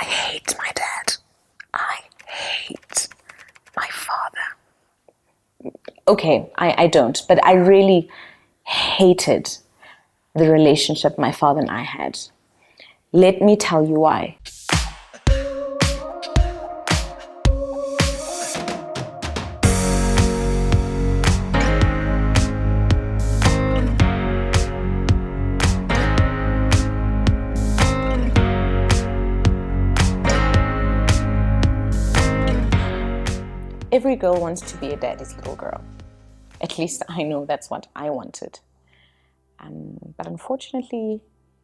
I hate my dad. I hate my father. Okay, I don't, but I really hated the relationship my father and I had. Let me tell you why. Every girl wants to be a daddy's little girl. At least I know that's what I wanted. But unfortunately,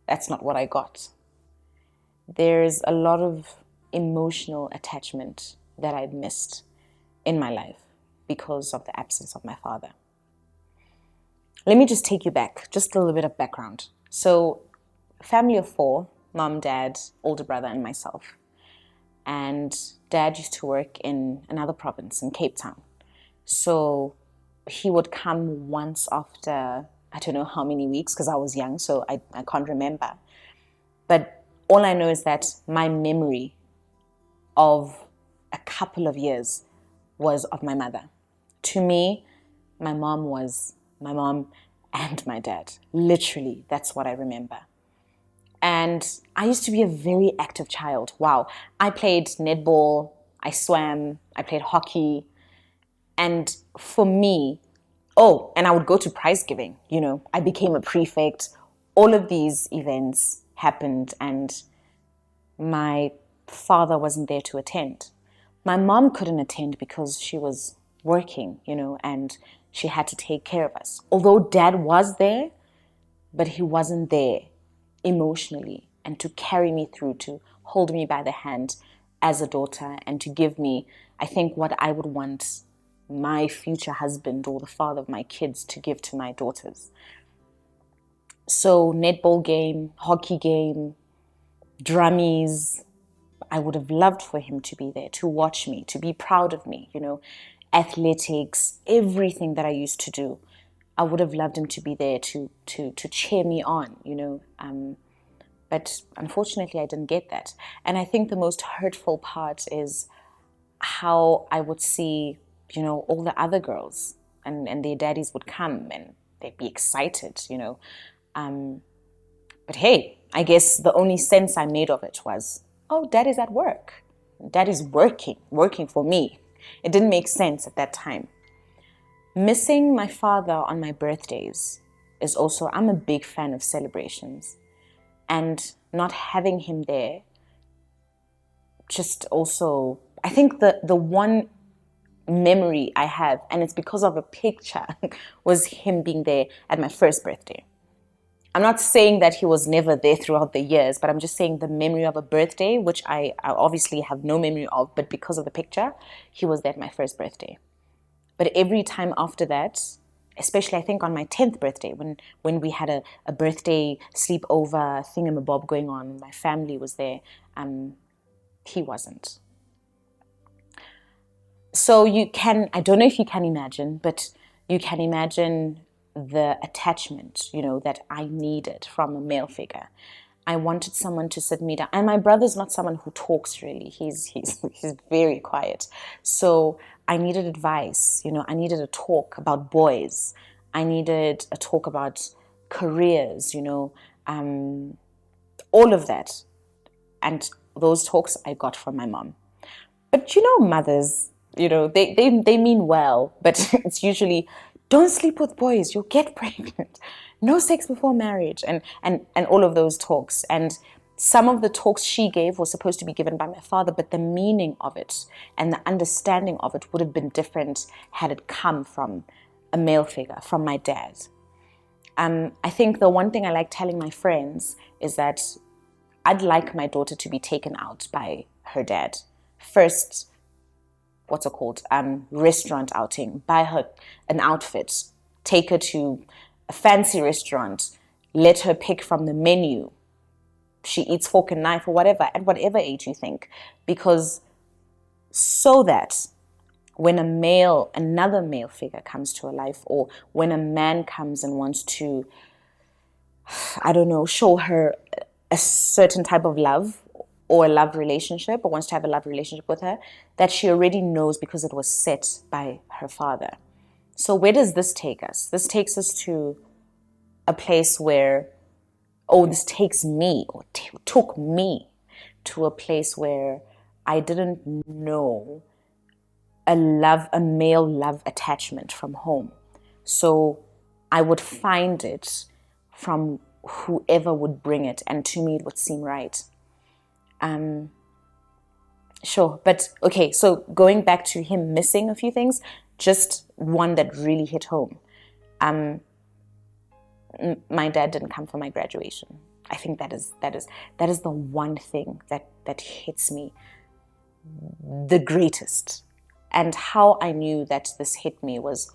that's not what I got. There's a lot of emotional attachment that I'd missed in my life because of the absence of my father. Let me just take you back, just a little bit of background. So, family of 4, mom, dad, older brother, and myself. And dad used to work in another province, in Cape Town. So he would come once after, I don't know how many weeks, because I was young, so I can't remember. But all I know is that my memory of a couple of years was of my mother. To me, my mom was my mom and my dad. Literally, that's what I remember. And I used to be a very active child. Wow. I played netball, I swam, I played hockey. And for me, and I would go to prize giving. I became a prefect. All of these events happened and my father wasn't there to attend. My mom couldn't attend because she was working, and she had to take care of us. Although dad was there, but he wasn't there emotionally and to carry me through, to hold me by the hand as a daughter and to give me, I think, what I would want my future husband or the father of my kids to give to my daughters. So netball game, hockey game, drummies, I would have loved for him to be there, to watch me, to be proud of me, athletics, everything that I used to do. I would have loved him to be there to cheer me on, but unfortunately I didn't get that. And I think the most hurtful part is how I would see, all the other girls and their daddies would come and they'd be excited, But hey, I guess the only sense I made of it was, dad is at work. Dad is working for me. It didn't make sense at that time. Missing my father on my birthdays is also, I'm a big fan of celebrations. And not having him there, just also, I think the one memory I have, and it's because of a picture, was him being there at my first birthday. I'm not saying that he was never there throughout the years, but I'm just saying the memory of a birthday, which I obviously have no memory of, but because of the picture, he was there at my first birthday. But every time after that, especially I think on my 10th birthday, when we had a birthday sleepover thingamabob going on, my family was there, he wasn't. So I don't know if you can imagine, but you can imagine the attachment, that I needed from a male figure. I wanted someone to sit me down. And my brother's not someone who talks really. He's very quiet. So I needed advice, I needed a talk about boys. I needed a talk about careers, all of that. And those talks I got from my mom. But mothers, they mean well, but it's usually, don't sleep with boys, you'll get pregnant. No sex before marriage, and all of those talks. And some of the talks she gave were supposed to be given by my father, but the meaning of it and the understanding of it would have been different had it come from a male figure, from my dad. I think the one thing I like telling my friends is that I'd like my daughter to be taken out by her dad. First, what's it called? Restaurant outing. Buy her an outfit. Take her to a fancy restaurant. Let her pick from the menu. She eats fork and knife or whatever, at whatever age you think. Because so that when another male figure comes to her life, or when a man comes and wants to, I don't know, show her a certain type of love, or a love relationship, or wants to have a love relationship with her, that she already knows because it was set by her father. So where does this take us? This takes us to a place where, this takes me, or took me to a place where I didn't know a male love attachment from home. So I would find it from whoever would bring it, and to me it would seem right. Sure, but okay, so going back to him missing a few things, just one that really hit home. My dad didn't come for my graduation. I think that is the one thing that hits me the greatest. And how I knew that this hit me was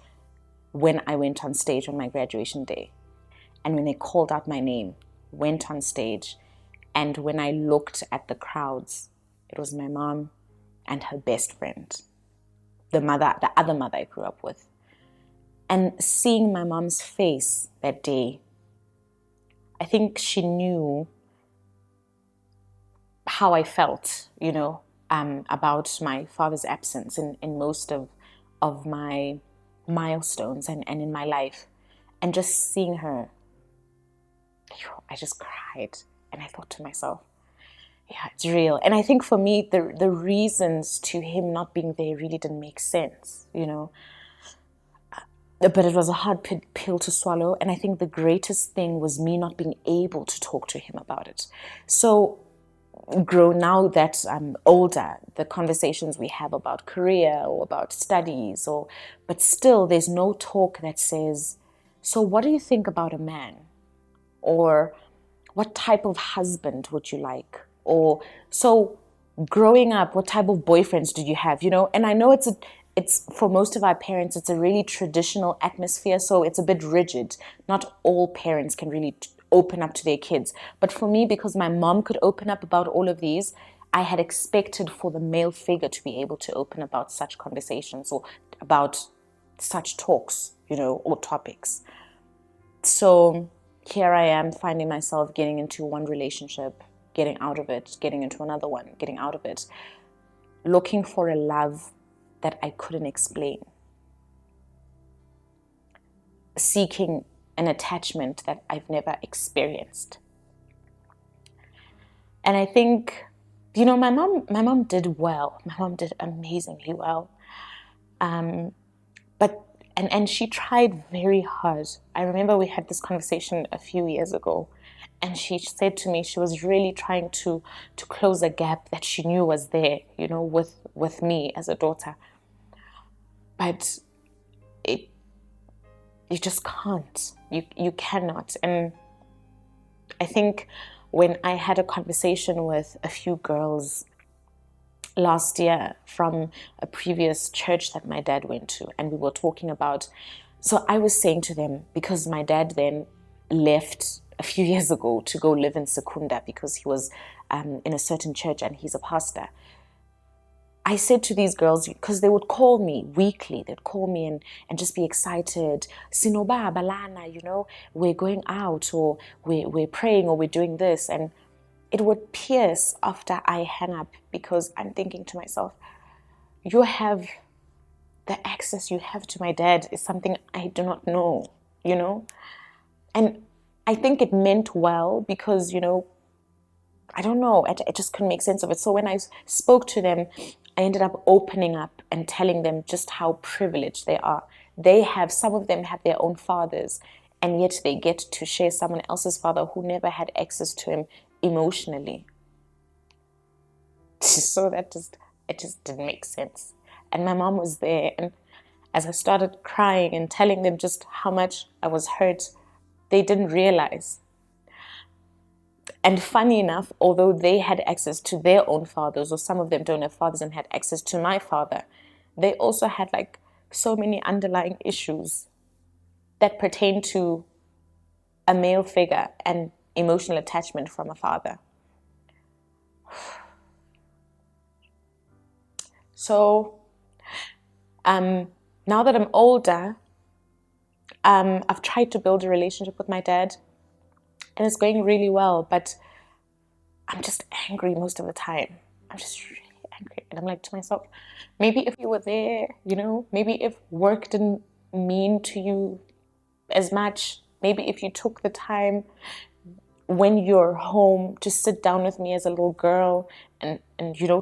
when I went on stage on my graduation day, and when they called out my name, went on stage, and when I looked at the crowds, it was my mom and her best friend, the other mother I grew up with. And seeing my mom's face that day, I think she knew how I felt, about my father's absence in most of my milestones and in my life. And just seeing her, I just cried. And I thought to myself, yeah, it's real. And I think for me, the reasons to him not being there really didn't make sense, But it was a hard pill to swallow. And I think the greatest thing was me not being able to talk to him about it. So now that I'm older, the conversations we have about career or about studies, but still there's no talk that says, so what do you think about a man? Or what type of husband would you like? Or so growing up, what type of boyfriends did you have? And I know it's for most of our parents, it's a really traditional atmosphere, so it's a bit rigid. Not all parents can really open up to their kids. But for me, because my mom could open up about all of these, I had expected for the male figure to be able to open about such conversations or about such talks, or topics. So here I am finding myself getting into one relationship, getting out of it, getting into another one, getting out of it, looking for a love that I couldn't explain, seeking an attachment that I've never experienced. And I think, my mom did well. My mom did amazingly well. And she tried very hard. I remember we had this conversation a few years ago, and she said to me she was really trying to close a gap that she knew was there, with me as a daughter. But you just can't. You cannot. And I think when I had a conversation with a few girls last year from a previous church that my dad went to, and we were talking about, so I was saying to them, because my dad then left a few years ago to go live in Secunda because he was in a certain church and he's a pastor. I said to these girls, because they would call me weekly, they'd call me and just be excited. Sinoba, Balana, we're going out, or we're praying, or we're doing this. And it would pierce after I hang up, because I'm thinking to myself, the access you have to my dad is something I do not know, And I think it meant well because, I don't know, I just couldn't make sense of it. So when I spoke to them, I ended up opening up and telling them just how privileged they are. Some of them have their own fathers, and yet they get to share someone else's father who never had access to him emotionally. So it just didn't make sense. And my mom was there, and as I started crying and telling them just how much I was hurt, they didn't realize. And funny enough, although they had access to their own fathers, or some of them don't have fathers and had access to my father, they also had so many underlying issues that pertain to a male figure and emotional attachment from a father. So now that I'm older, I've tried to build a relationship with my dad, and it's going really well. But I'm just angry most of the time. I'm just really angry. And I'm like to myself, maybe if you were there, maybe if work didn't mean to you as much, maybe if you took the time when you're home to sit down with me as a little girl and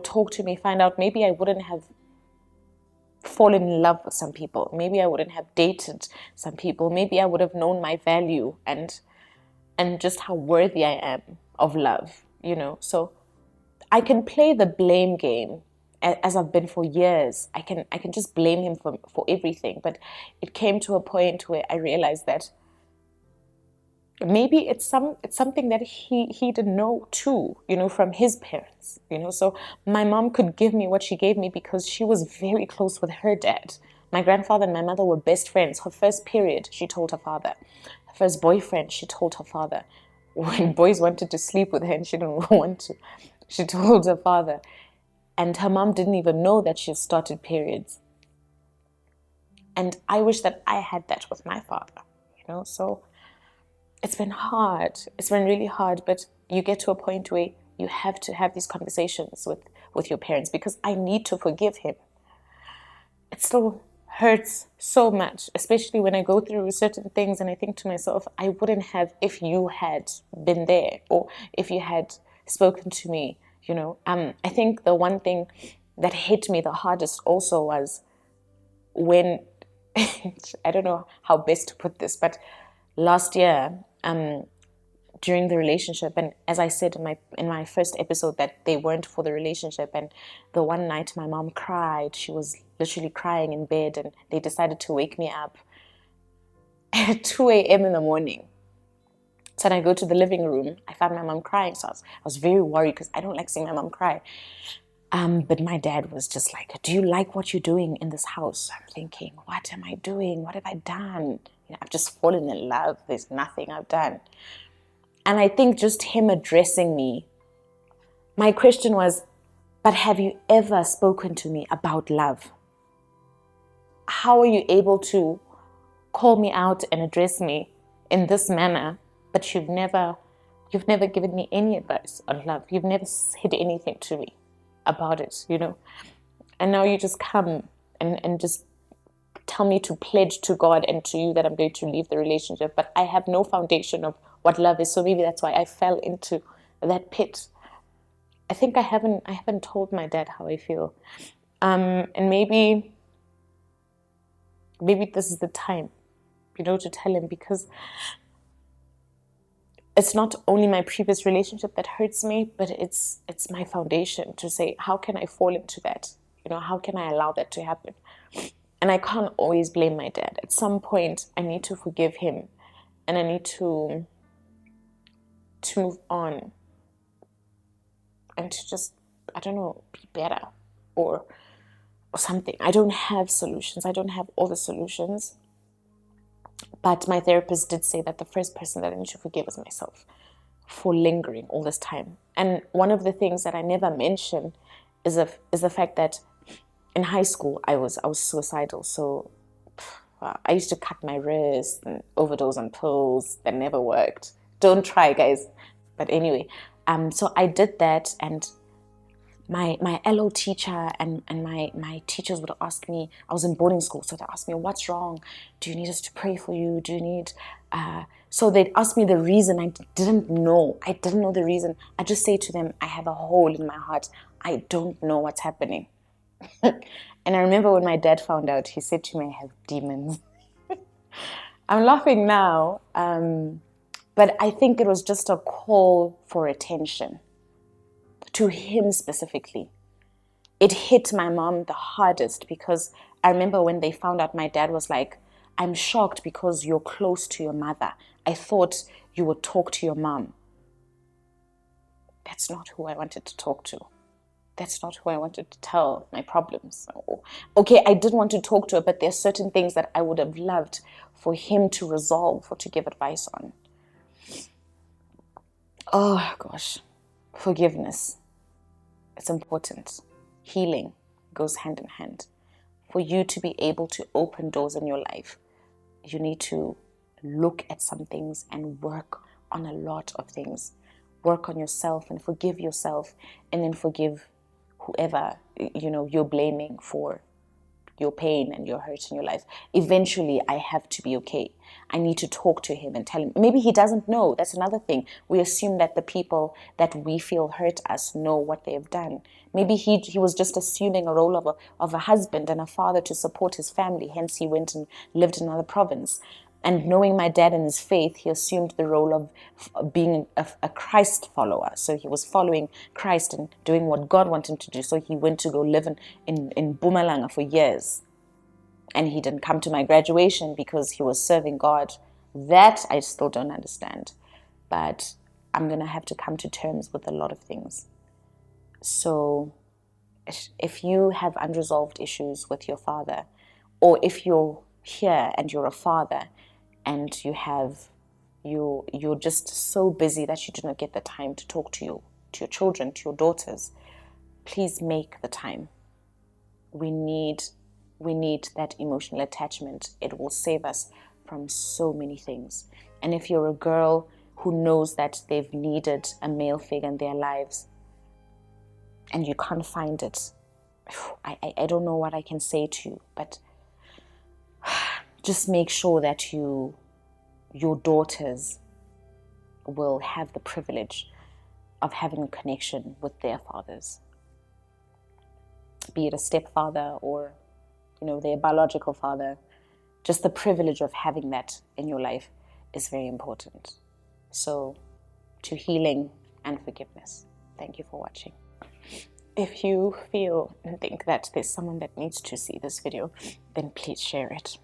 talk to me, find out, maybe I wouldn't have fallen in love with some people. Maybe I wouldn't have dated some people. Maybe I would have known my value and just how worthy I am of love, So I can play the blame game as I've been for years. I can just blame him for everything. But it came to a point where I realized that maybe it's something that he didn't know too, from his parents, So my mom could give me what she gave me because she was very close with her dad. My grandfather and my mother were best friends. Her first period, she told her father. Her first boyfriend, she told her father. When boys wanted to sleep with her and she didn't want to, she told her father. And her mom didn't even know that she started periods. And I wish that I had that with my father, So it's been hard. It's been really hard, but you get to a point where you have to have these conversations with your parents, because I need to forgive him. It still hurts so much, especially when I go through certain things and I think to myself, I wouldn't have if you had been there or if you had spoken to me, I think the one thing that hit me the hardest also was when, I don't know how best to put this, but last year, during the relationship, and as I said in my first episode, that they weren't for the relationship, and the one night my mom cried, she was literally crying in bed, and they decided to wake me up at 2 a.m. in the morning. So then I go to the living room, I found my mom crying, so I was very worried because I don't like seeing my mom cry. But my dad was just like, do you like what you're doing in this house? I'm thinking, what am I doing? What have I done? I've just fallen in love. There's nothing I've done. And I think just him addressing me, my question was, but have you ever spoken to me about love? How are you able to call me out and address me in this manner, but you've never given me any advice on love? You've never said anything to me about it, And now you just come and just tell me to pledge to God and to you that I'm going to leave the relationship, but I have no foundation of what love is. So maybe that's why I fell into that pit. I think I haven't told my dad how I feel, and maybe this is the time, to tell him, because it's not only my previous relationship that hurts me, but it's my foundation to say, how can I fall into that? How can I allow that to happen? And I can't always blame my dad. At some point, I need to forgive him, and I need to move on, and to just, I don't know, be better or something. I don't have solutions. I don't have all the solutions. But my therapist did say that the first person that I need to forgive is myself for lingering all this time. And one of the things that I never mention is the fact that in high school I was suicidal. So I used to cut my wrist and overdose on pills that never worked. Don't try, guys. But anyway, so I did that, and my LO teacher and my teachers would ask me, I was in boarding school, so they asked me, what's wrong? Do you need us to pray for you? Do you need... So they'd ask me the reason. I didn't know. I didn't know the reason. I just say to them, I have a hole in my heart. I don't know what's happening. And I remember when my dad found out, he said to me, I have demons. I'm laughing now, but I think it was just a call for attention to him specifically. It hit my mom the hardest because I remember when they found out, my dad was like, I'm shocked because you're close to your mother. I thought you would talk to your mom. That's not who I wanted to talk to. That's not who I wanted to tell my problems. Okay, I did want to talk to her, but there's certain things that I would have loved for him to resolve or to give advice on. Oh gosh, forgiveness. It's important. Healing goes hand in hand. For you to be able to open doors in your life, you need to look at some things and work on a lot of things. work on yourself and forgive yourself, and then forgive whoever, you're blaming for your pain and your hurt in your life. Eventually, I have to be okay. I need to talk to him and tell him. Maybe he doesn't know. That's another thing. We assume that the people that we feel hurt us know what they have done. Maybe he was just assuming a role of a husband and a father to support his family. Hence, he went and lived in another province. And knowing my dad and his faith, he assumed the role of being a Christ follower. So he was following Christ and doing what God wanted him to do. So he went to go live in Mpumalanga for years. And he didn't come to my graduation because he was serving God. That I still don't understand. But I'm going to have to come to terms with a lot of things. So if you have unresolved issues with your father, or if you're here and you're a father and you're just so busy that you do not get the time to talk to your children, to your daughters, please make the time. We need that emotional attachment. It will save us from so many things. And if you're a girl who knows that they've needed a male figure in their lives and you can't find it, I don't know what I can say to you, but just make sure that your daughters will have the privilege of having a connection with their fathers, be it a stepfather or their biological father. Just the privilege of having that in your life is very important. So, to healing and forgiveness. Thank you for watching. If you feel and think that there's someone that needs to see this video, then please share it.